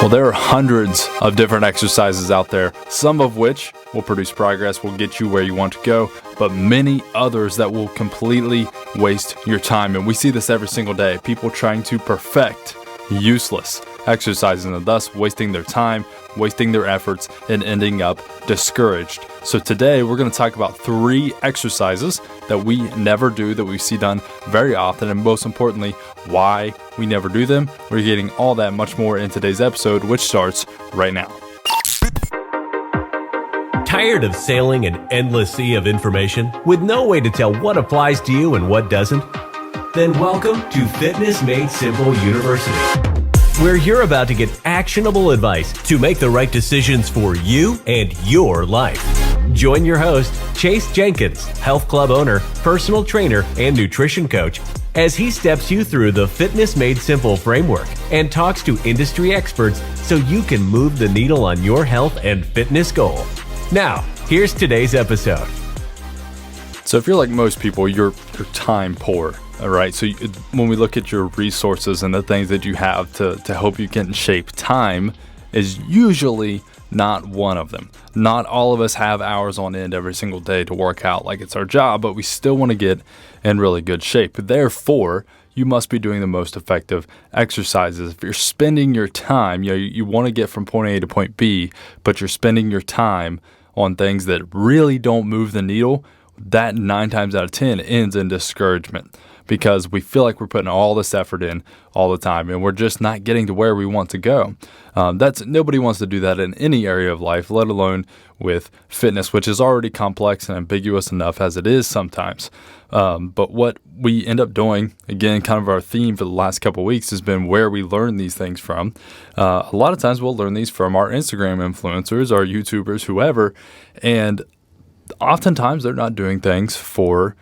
Well, there are hundreds of different exercises out there, some of which will produce progress, will get you where you want to go, but many others that will completely waste your time. And we see this every single day. People trying to perfect useless exercises and thus wasting their time, wasting their efforts, and ending up discouraged. So today we're going to talk about 3 exercises that we never do, that we see done very often, and most importantly, why we never do them. We're getting all that much more in today's episode, which starts right now. Tired of sailing an endless sea of information with no way to tell what applies to you and what doesn't? Then welcome to Fitness Made Simple University, where you're about to get actionable advice to make the right decisions for you and your life. Join your host, Chase Jenkins, health club owner, personal trainer, and nutrition coach, as he steps you through the Fitness Made Simple framework and talks to industry experts so you can move the needle on your health and fitness goal. Now, here's today's episode. So if you're like most people, you're time poor, all right? So when we look at your resources and the things that you have to help you get in shape, time is usually not one of them. Not all of us have hours on end every single day to work out like it's our job, but we still want to get in really good shape. Therefore, you must be doing the most effective exercises. If you're spending your time, you want to get from point A to point B, but you're spending your time on things that really don't move the needle, that 9 times out of 10 ends in discouragement, because we feel like we're putting all this effort in all the time and we're just not getting to where we want to go. Nobody wants to do that in any area of life, let alone with fitness, which is already complex and ambiguous enough as it is sometimes. But what we end up doing, again, kind of our theme for the last couple of weeks has been where we learn these things from. A lot of times we'll learn these from our Instagram influencers, our YouTubers, whoever, and oftentimes they're not doing things for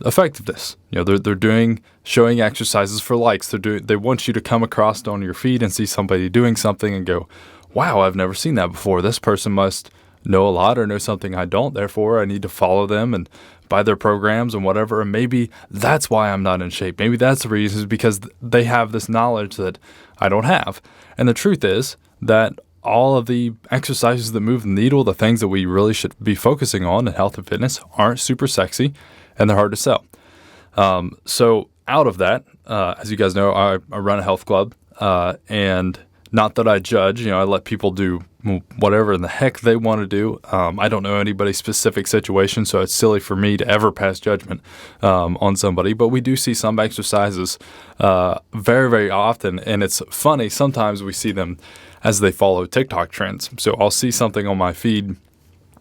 effectiveness. They're showing exercises for likes. They want you to come across on your feed and see somebody doing something and go, wow, I've never seen that before. This person must know a lot or know something I don't. Therefore, I need to follow them and buy their programs and whatever. And maybe that's why I'm not in shape. Maybe that's the reason, is because they have this knowledge that I don't have. And the truth is that all of the exercises that move the needle, the things that we really should be focusing on in health and fitness, aren't super sexy and they're hard to sell. So out of that, as you guys know, I run a health club, and not that I judge, I let people do whatever in the heck they want to do. I don't know anybody's specific situation, so it's silly for me to ever pass judgment on somebody. But we do see some exercises very, very often, and it's funny. Sometimes we see them as they follow TikTok trends. So I'll see something on my feed.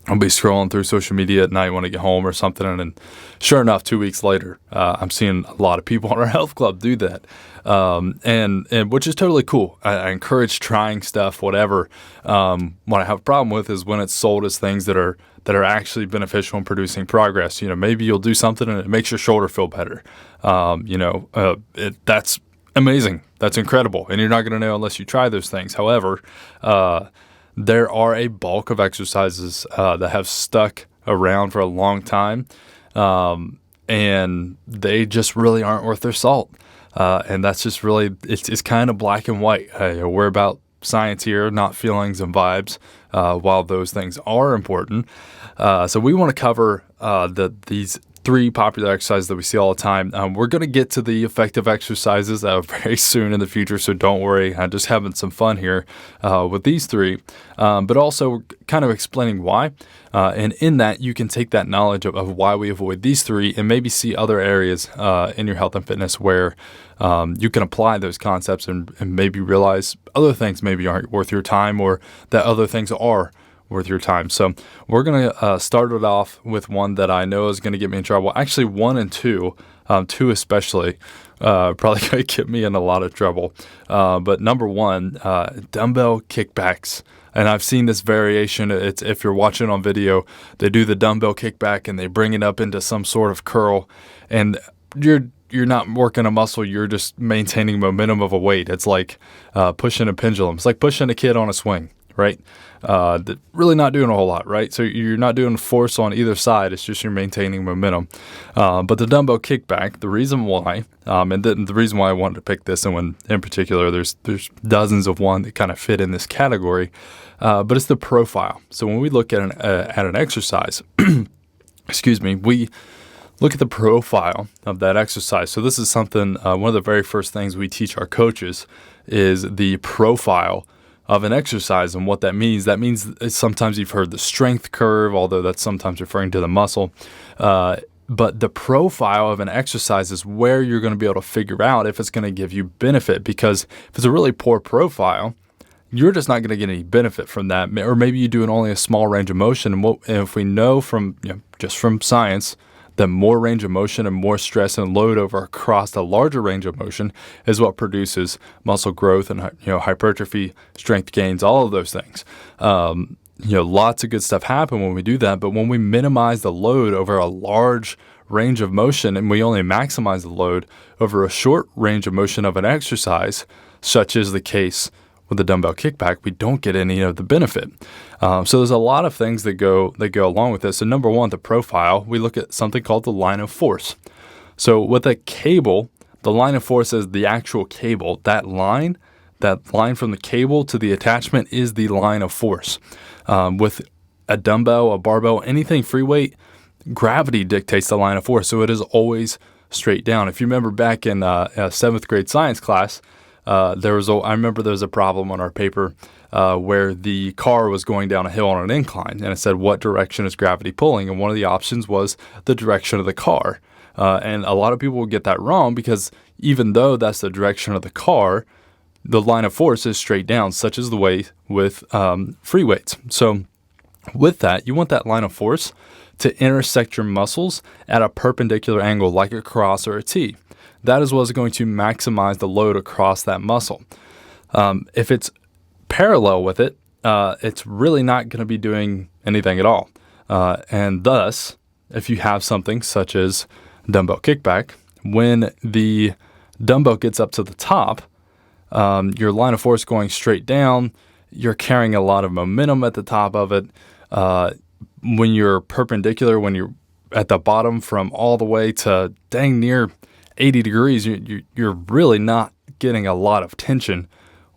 I'll be scrolling through social media at night when I get home or something, and sure enough, 2 weeks later, I'm seeing a lot of people in our health club do that, and which is totally cool. I encourage trying stuff, whatever. What I have a problem with is when it's sold as things that are actually beneficial in producing progress. Maybe you'll do something and it makes your shoulder feel better. That's amazing. That's incredible, and you're not going to know unless you try those things. However, there are a bulk of exercises that have stuck around for a long time, and they just really aren't worth their salt. And that's just really, it's kind of black and white. We're about science here, not feelings and vibes, while those things are important. So we want to cover these 3 popular exercises that we see all the time. We're going to get to the effective exercises very soon in the future, so don't worry. I'm just having some fun here with these 3, but also kind of explaining why. And in that, you can take that knowledge of why we avoid these 3 and maybe see other areas in your health and fitness where you can apply those concepts and maybe realize other things maybe aren't worth your time, or that other things are worth your time. So we're going to start it off with one that I know is going to get me in trouble. Actually, 1 and 2, 2 especially, probably going to get me in a lot of trouble. But number 1, dumbbell kickbacks. And I've seen this variation. It's, if you're watching on video, they do the dumbbell kickback and they bring it up into some sort of curl, and you're not working a muscle, you're just maintaining momentum of a weight. It's like pushing a pendulum. It's like pushing a kid on a swing, right? Really not doing a whole lot, right? So you're not doing force on either side. It's just you're maintaining momentum. But the dumbbell kickback, the reason why, and the reason why I wanted to pick this one in particular, there's dozens of one that kind of fit in this category, but it's the profile. So when we look at an exercise, excuse me, we look at the profile of that exercise. So this is something, one of the very first things we teach our coaches is the profile of an exercise and what that means. That means sometimes you've heard the strength curve, although that's sometimes referring to the muscle. But the profile of an exercise is where you're going to be able to figure out if it's going to give you benefit, because if it's a really poor profile, you're just not going to get any benefit from that. Or maybe you do only a small range of motion. And if we know from just from science, that more range of motion and more stress and load over across a larger range of motion is what produces muscle growth and hypertrophy, strength gains, all of those things. Lots of good stuff happen when we do that. But when we minimize the load over a large range of motion and we only maximize the load over a short range of motion of an exercise, such is the case with the dumbbell kickback, we don't get any of the benefit. So there's a lot of things that go along with this. So number one, the profile, we look at something called the line of force. So with a cable, the line of force is the actual cable. That line from the cable to the attachment is the line of force. With a dumbbell, a barbell, anything free weight, gravity dictates the line of force. So it is always straight down. If you remember back in a 7th grade science class, I remember there was a problem on our paper where the car was going down a hill on an incline, and it said, what direction is gravity pulling? And one of the options was the direction of the car. And a lot of people will get that wrong, because even though that's the direction of the car, the line of force is straight down, such as the way with free weights. So with that, you want that line of force to intersect your muscles at a perpendicular angle, like a cross or a T. That is what is going to maximize the load across that muscle. If it's parallel with it, it's really not going to be doing anything at all. And thus, if you have something such as dumbbell kickback, when the dumbbell gets up to the top, your line of force going straight down, you're carrying a lot of momentum at the top of it. When you're perpendicular, when you're at the bottom from all the way to dang near 80 degrees, you're really not getting a lot of tension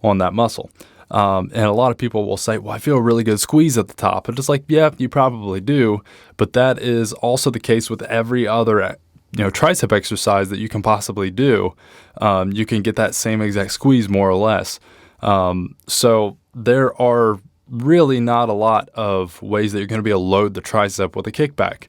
on that muscle. And a lot of people will say, well, I feel a really good squeeze at the top. And it's like, yeah, you probably do. But that is also the case with every other tricep exercise that you can possibly do. You can get that same exact squeeze more or less. So there are really not a lot of ways that you're going to be able to load the tricep with a kickback.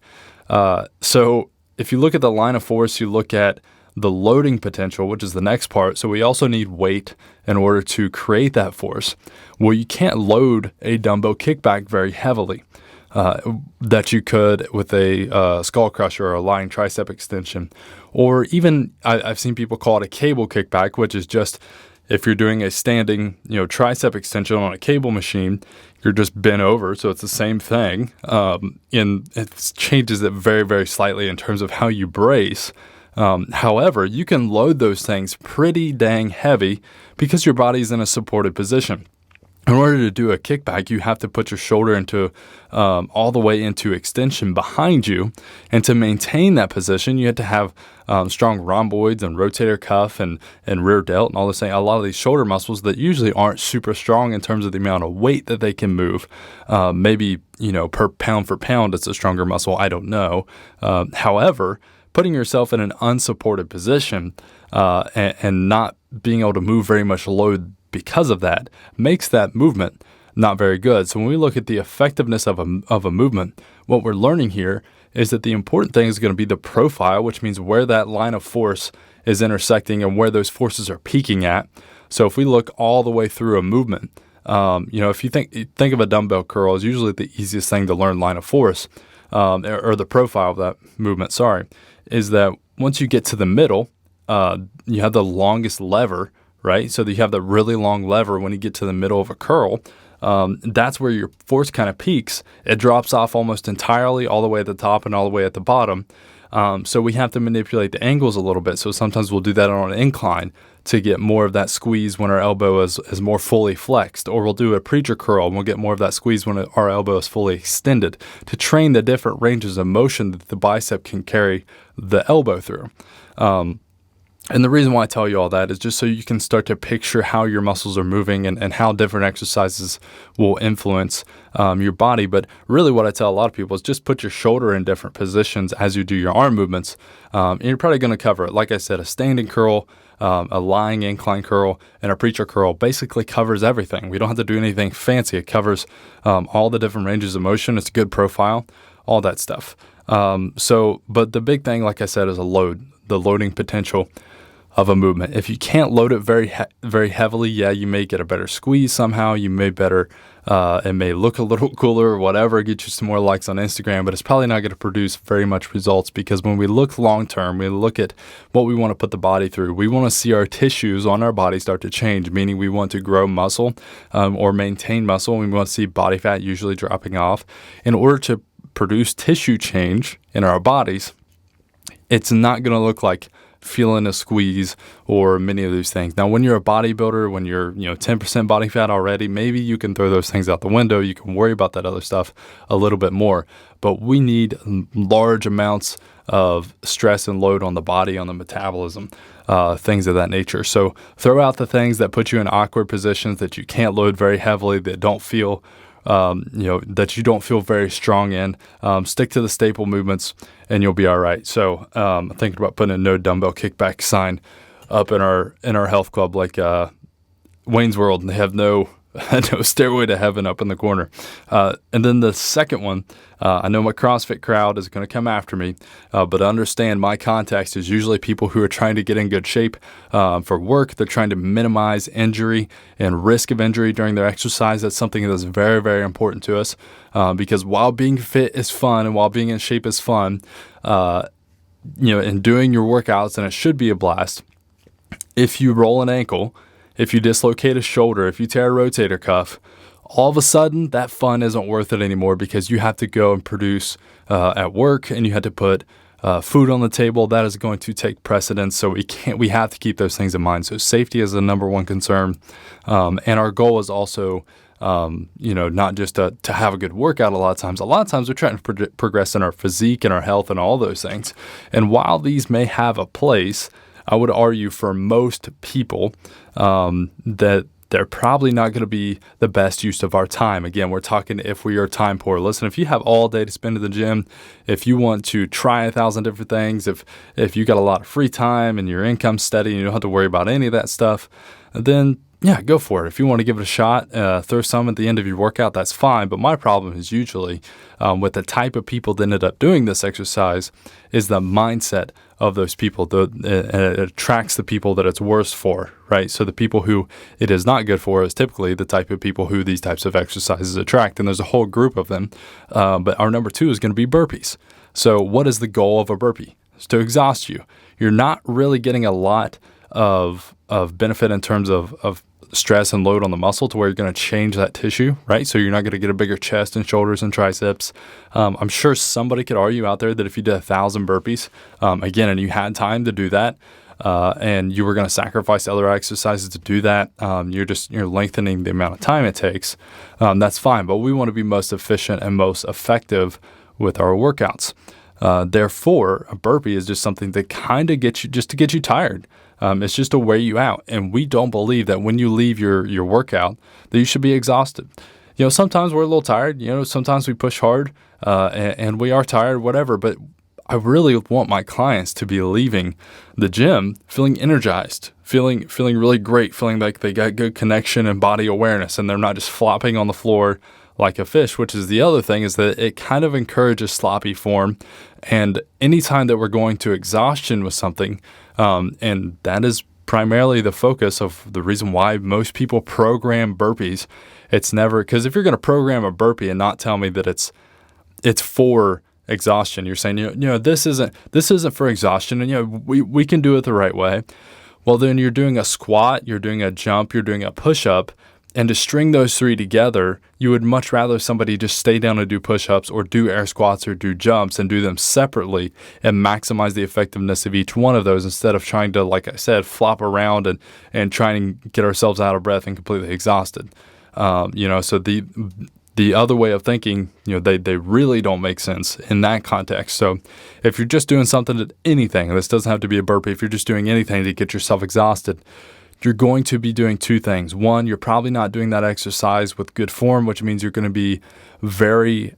So if you look at the line of force, you look at the loading potential, which is the next part. So we also need weight in order to create that force. Well, you can't load a dumbbell kickback very heavily that you could with a skull crusher or a lying tricep extension. Or even, I've seen people call it a cable kickback, which is just if you're doing a standing tricep extension on a cable machine, you're just bent over. So it's the same thing. And it changes it very, very slightly in terms of how you brace. However, you can load those things pretty dang heavy because your body's in a supported position. In order to do a kickback, you have to put your shoulder into all the way into extension behind you. And to maintain that position, you have to have strong rhomboids and rotator cuff and rear delt and all this thing. A lot of these shoulder muscles that usually aren't super strong in terms of the amount of weight that they can move. Maybe, per pound for pound, it's a stronger muscle. I don't know. However, putting yourself in an unsupported position and not being able to move very much load because of that makes that movement not very good. So when we look at the effectiveness of a movement, what we're learning here is that the important thing is going to be the profile, which means where that line of force is intersecting and where those forces are peaking at. So if we look all the way through a movement, if you think of a dumbbell curl is usually the easiest thing to learn line of force, or the profile of that movement, is that once you get to the middle, you have the longest lever, right? So you have the really long lever when you get to the middle of a curl. That's where your force kind of peaks. It drops off almost entirely all the way at the top and all the way at the bottom. So we have to manipulate the angles a little bit. So sometimes we'll do that on an incline to get more of that squeeze when our elbow is more fully flexed. Or we'll do a preacher curl and we'll get more of that squeeze when our elbow is fully extended, to train the different ranges of motion that the bicep can carry the elbow through. And the reason why I tell you all that is just so you can start to picture how your muscles are moving and how different exercises will influence your body. But really what I tell a lot of people is just put your shoulder in different positions as you do your arm movements. And you're probably going to cover it. Like I said, a standing curl, a lying incline curl, and a preacher curl basically covers everything. We don't have to do anything fancy. It covers all the different ranges of motion. It's a good profile, all that stuff. But the big thing, like I said, is the loading potential of a movement. If you can't load it very heavily, you may get a better squeeze somehow. You may it may look a little cooler or whatever, get you some more likes on Instagram, but it's probably not going to produce very much results, because when we look long term, we look at what we want to put the body through. We want to see our tissues on our body start to change, meaning we want to grow muscle or maintain muscle. We want to see body fat usually dropping off. In order to produce tissue change in our bodies, it's not going to look like feeling a squeeze or many of those things. Now, when you're a bodybuilder, when you're 10% body fat already, maybe you can throw those things out the window. You can worry about that other stuff a little bit more. But we need large amounts of stress and load on the body, on the metabolism, things of that nature. So throw out the things that put you in awkward positions that you can't load very heavily, that don't feel that you don't feel very strong in. Stick to the staple movements and you'll be all right. So I'm thinking about putting a no dumbbell kickback sign up in our health club, like Wayne's World, and they have no stairway to heaven up in the corner. And then the second one, I know my CrossFit crowd is going to come after me, but understand my context is usually people who are trying to get in good shape for work. They're trying to minimize injury and risk of injury during their exercise. That's something that's very, very important to us, because while being fit is fun and while being in shape is fun, and doing your workouts, and it should be a blast, if you roll an ankle, if you dislocate a shoulder, if you tear a rotator cuff, all of a sudden that fun isn't worth it anymore, because you have to go and produce at work, and you have to put food on the table. That is going to take precedence. So we have to keep those things in mind. So safety is the number one concern. And our goal is also, not just to have a good workout. A lot of times we're trying to progress in our physique and our health and all those things. And while these may have a place, I would argue for most people that they're probably not going to be the best use of our time. Again, we're talking if we are time poor. Listen, if you have all day to spend at the gym, if you want to try 1,000 different things, if you got a lot of free time and your income's steady and you don't have to worry about any of that stuff, then go for it. If you want to give it a shot, throw some at the end of your workout, that's fine. But my problem is usually with the type of people that ended up doing this exercise is the mindset of those people. It attracts the people that it's worse for, right? So the people who it is not good for is typically the type of people who these types of exercises attract. And there's a whole group of them. But our number 2 is going to be burpees. So what is the goal of a burpee? It's to exhaust you. You're not really getting a lot of benefit in terms of stress and load on the muscle to where you're going to change that tissue, right? So you're not going to get a bigger chest and shoulders and triceps. I'm sure somebody could argue out there that if you did 1,000 burpees, again, and you had time to do that, and you were going to sacrifice other exercises to do that, you're lengthening the amount of time it takes. That's fine, but we want to be most efficient and most effective with our workouts. Therefore, a burpee is just something that kind of gets you tired. It's just to wear you out. And we don't believe that when you leave your workout that you should be exhausted. Sometimes we're a little tired. Sometimes we push hard and we are tired, whatever. But I really want my clients to be leaving the gym feeling energized, feeling really great, feeling like they got good connection and body awareness, and they're not just flopping on the floor like a fish, which is the other thing, is that it kind of encourages sloppy form. And anytime that we're going to exhaustion with something, and that is primarily the focus of the reason why most people program burpees. It's never, because if you're going to program a burpee and not tell me that it's for exhaustion, you're saying, this isn't for exhaustion, and we can do it the right way. Well, then you're doing a squat, you're doing a jump, you're doing a push-up, And to string those three together, you would much rather somebody just stay down and do push-ups or do air squats or do jumps and do them separately and maximize the effectiveness of each one of those instead of trying to, like I said, flop around and trying to get ourselves out of breath and completely exhausted. So the other way of thinking, they really don't make sense in that context. So if you're just doing anything, and this doesn't have to be a burpee, if you're just doing anything to get yourself exhausted, you're going to be doing two things. One, you're probably not doing that exercise with good form, which means you're going to be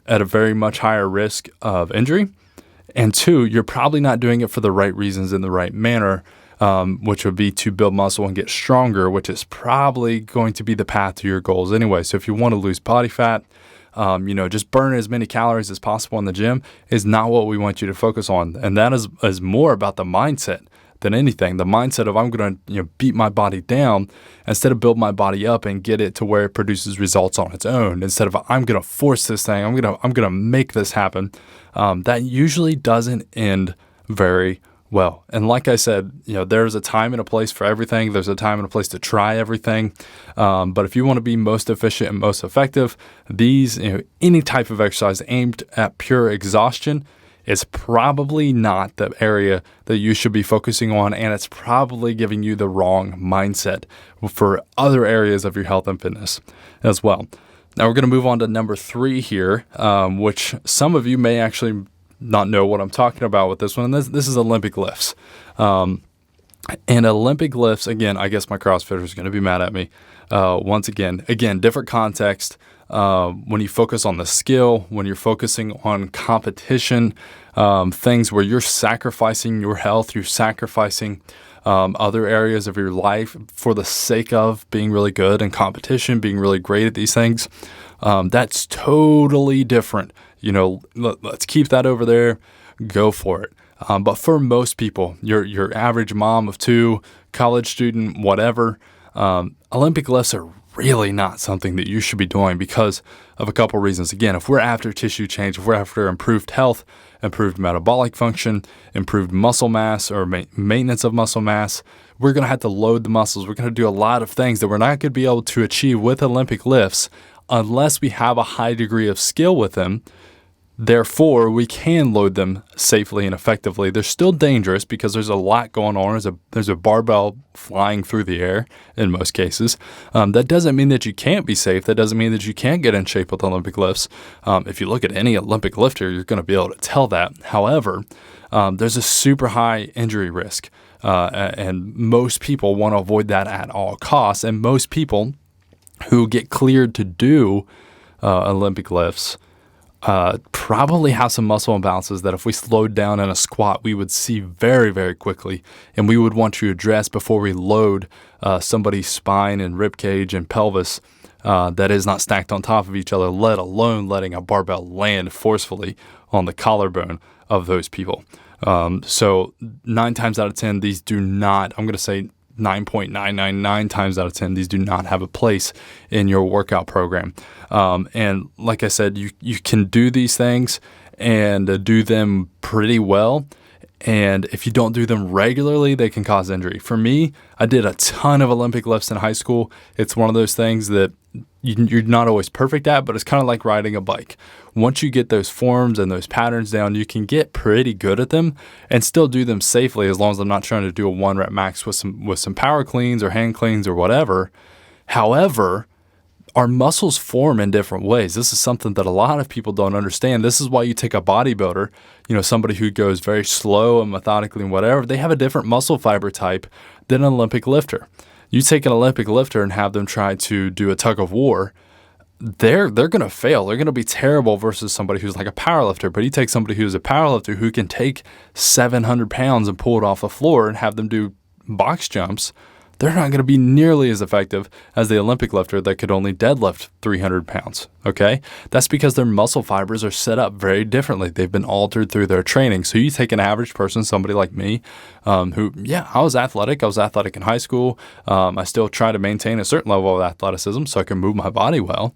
at a very much higher risk of injury. And two, you're probably not doing it for the right reasons in the right manner, which would be to build muscle and get stronger, which is probably going to be the path to your goals anyway. So if you want to lose body fat, just burn as many calories as possible in the gym is not what we want you to focus on. And that is more about the mindset than anything. The mindset of I'm going to beat my body down instead of build my body up and get it to where it produces results on its own. Instead of I'm going to force this thing, I'm going to make this happen. That usually doesn't end very well. And like I said, there's a time and a place for everything. There's a time and a place to try everything. But if you want to be most efficient and most effective, any type of exercise aimed at pure exhaustion is probably not the area that you should be focusing on, and it's probably giving you the wrong mindset for other areas of your health and fitness as well. Now we're going to move on to number 3 here, which some of you may actually not know what I'm talking about with this one. And this is Olympic lifts. And Olympic lifts, again, I guess my CrossFitter is going to be mad at me. Once again, different context. When you focus on the skill, when you're focusing on competition, things where you're sacrificing your health, you're sacrificing other areas of your life for the sake of being really good in competition, being really great at these things, that's totally different. Let's keep that over there. Go for it. But for most people, your average mom of 2, college student, whatever, Olympic lifts are really not something that you should be doing because of a couple reasons. Again, if we're after tissue change, if we're after improved health, improved metabolic function, improved muscle mass or maintenance of muscle mass, we're going to have to load the muscles. We're going to do a lot of things that we're not going to be able to achieve with Olympic lifts unless we have a high degree of skill with them. Therefore, we can load them safely and effectively. They're still dangerous because there's a lot going on. There's a barbell flying through the air in most cases. That doesn't mean that you can't be safe. That doesn't mean that you can't get in shape with Olympic lifts. If you look at any Olympic lifter, you're going to be able to tell that. However, there's a super high injury risk, and most people want to avoid that at all costs. And most people who get cleared to do Olympic lifts probably have some muscle imbalances that if we slowed down in a squat, we would see very, very quickly. And we would want to address before we load somebody's spine and rib cage and pelvis that is not stacked on top of each other, let alone letting a barbell land forcefully on the collarbone of those people. So 9 times out of 10, these do not, I'm going to say 9.999 times out of 10, these do not have a place in your workout program. And like I said, you can do these things and do them pretty well. And if you don't do them regularly, they can cause injury. For me, I did a ton of Olympic lifts in high school. It's one of those things that you're not always perfect at, but it's kind of like riding a bike. Once you get those forms and those patterns down, you can get pretty good at them and still do them safely as long as I'm not trying to do a 1 rep max with some power cleans or hand cleans or whatever. However, our muscles form in different ways. This is something that a lot of people don't understand. This is why you take a bodybuilder, somebody who goes very slow and methodically and whatever, they have a different muscle fiber type than an Olympic lifter. You take an Olympic lifter and have them try to do a tug of war, they're going to fail. They're going to be terrible versus somebody who's like a powerlifter. But you take somebody who's a powerlifter who can take 700 pounds and pull it off the floor and have them do box jumps, they're not going to be nearly as effective as the Olympic lifter that could only deadlift 300 pounds, okay? That's because their muscle fibers are set up very differently. They've been altered through their training. So you take an average person, somebody like me, who, I was athletic. I was athletic in high school. I still try to maintain a certain level of athleticism so I can move my body well.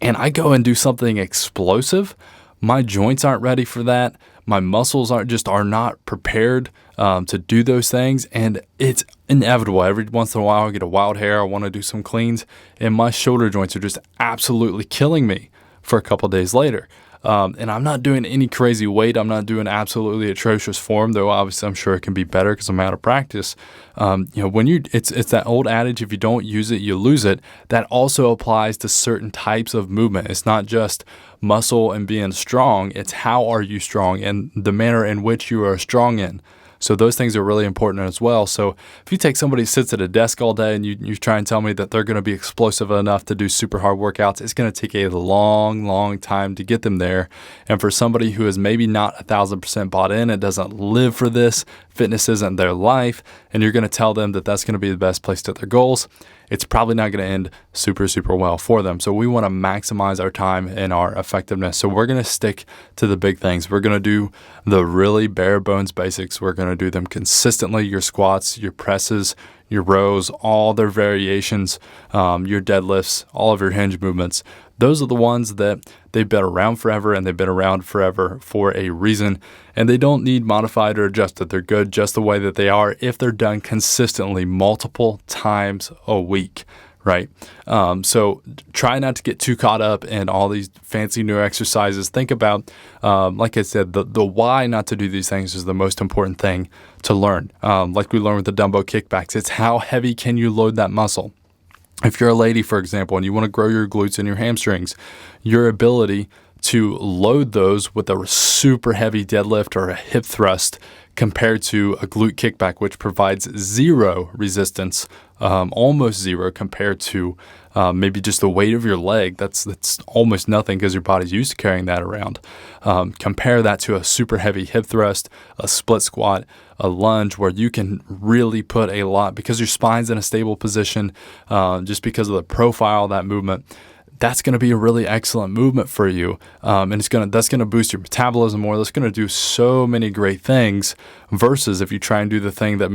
And I go and do something explosive. My joints aren't ready for that. My muscles are not prepared to do those things, and it's inevitable. Every once in a while, I get a wild hair. I want to do some cleans, and my shoulder joints are just absolutely killing me for a couple days later. And I'm not doing any crazy weight. I'm not doing absolutely atrocious form, though obviously I'm sure it can be better because I'm out of practice. It's that old adage, if you don't use it, you lose it. That also applies to certain types of movement. It's not just muscle and being strong. It's how are you strong and the manner in which you are strong in. So those things are really important as well. So if you take somebody who sits at a desk all day and you try and tell me that they're going to be explosive enough to do super hard workouts, it's going to take a long, long time to get them there. And for somebody who is maybe not 1,000% bought in and doesn't live for this, fitness isn't their life, and you're going to tell them that that's going to be the best place to their goals, it's probably not going to end super, super well for them. So we want to maximize our time and our effectiveness. So we're going to stick to the big things. We're going to do the really bare bones basics. We're going to do them consistently. Your squats, your presses, your rows, all their variations, your deadlifts, all of your hinge movements. Those are the ones that they've been around forever, and they've been around forever for a reason, and they don't need modified or adjusted. They're good just the way that they are if they're done consistently multiple times a week, right? So try not to get too caught up in all these fancy new exercises. Think about, like I said, the why not to do these things is the most important thing to learn. Like we learned with the dumbbell kickbacks, it's how heavy can you load that muscle? If you're a lady, for example, and you want to grow your glutes and your hamstrings, your ability to load those with a super heavy deadlift or a hip thrust compared to a glute kickback, which provides zero resistance, almost zero compared to maybe just the weight of your leg. That's almost nothing because your body's used to carrying that around. Compare that to a super heavy hip thrust, a split squat, a lunge where you can really put a lot because your spine's in a stable position, just because of the profile of that movement. That's going to be a really excellent movement for you, and that's going to boost your metabolism more. That's going to do so many great things. Versus if you try and do the thing that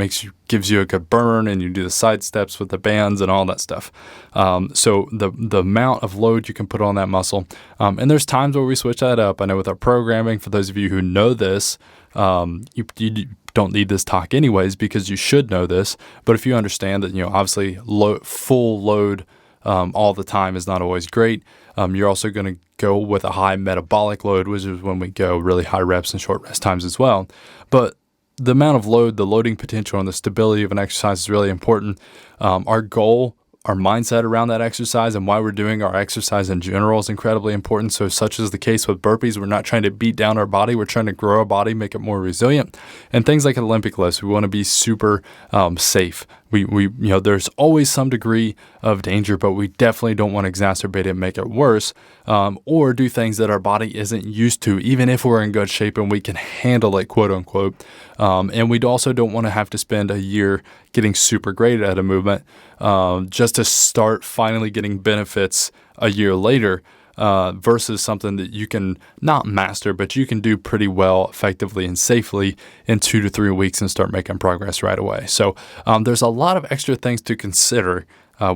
gives you a good burn, and you do the side steps with the bands and all that stuff. So the amount of load you can put on that muscle, and there's times where we switch that up. I know with our programming, for those of you who know this, you don't need this talk anyways because you should know this. But if you understand that, obviously full load all the time is not always great. You're also going to go with a high metabolic load, which is when we go really high reps and short rest times as well. But the amount of load, the loading potential, and the stability of an exercise is really important. Our goal, our mindset around that exercise and why we're doing our exercise in general is incredibly important. So such is the case with burpees. We're not trying to beat down our body. We're trying to grow our body, make it more resilient. And things like Olympic lifts, we want to be super safe. We there's always some degree of danger, but we definitely don't want to exacerbate it and make it worse, or do things that our body isn't used to, even if we're in good shape and we can handle it, quote unquote. And we also don't want to have to spend a year getting super great at a movement just to start finally getting benefits a year later. Versus something that you can not master, but you can do pretty well, effectively, and safely in 2 to 3 weeks and start making progress right away. So there's a lot of extra things to consider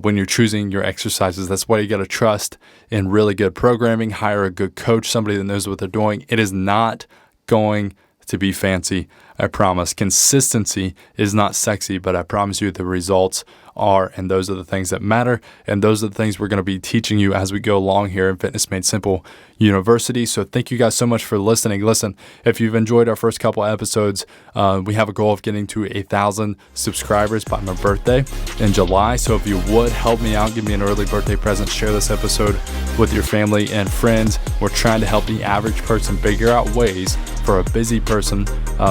when you're choosing your exercises. That's why you got to trust in really good programming, hire a good coach, somebody that knows what they're doing. It is not going to be fancy, I promise. Consistency is not sexy, but I promise you the results are, and those are the things that matter, and those are the things we're going to be teaching you as we go along here in Fitness Made Simple University. So thank you guys so much for listening. Listen, if you've enjoyed our first couple episodes, we have a goal of getting to 1,000 subscribers by my birthday in July. So if you would help me out, give me an early birthday present, share this episode with your family and friends. We're trying to help the average person figure out ways for a busy person,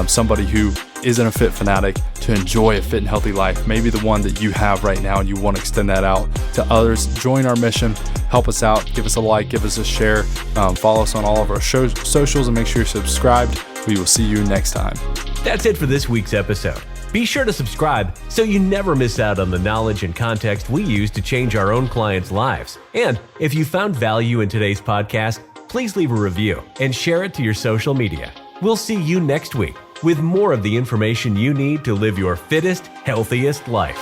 somebody who isn't a fit fanatic, to enjoy a fit and healthy life, maybe the one that you have right now and you want to extend that out to others. Join our mission, help us out, give us a like, give us a share, follow us on all of our socials, and make sure you're subscribed. We will see you next time. That's it for this week's episode. Be sure to subscribe so you never miss out on the knowledge and context we use to change our own clients' lives. And if you found value in today's podcast, please leave a review and share it to your social media. We'll see you next week with more of the information you need to live your fittest, healthiest life.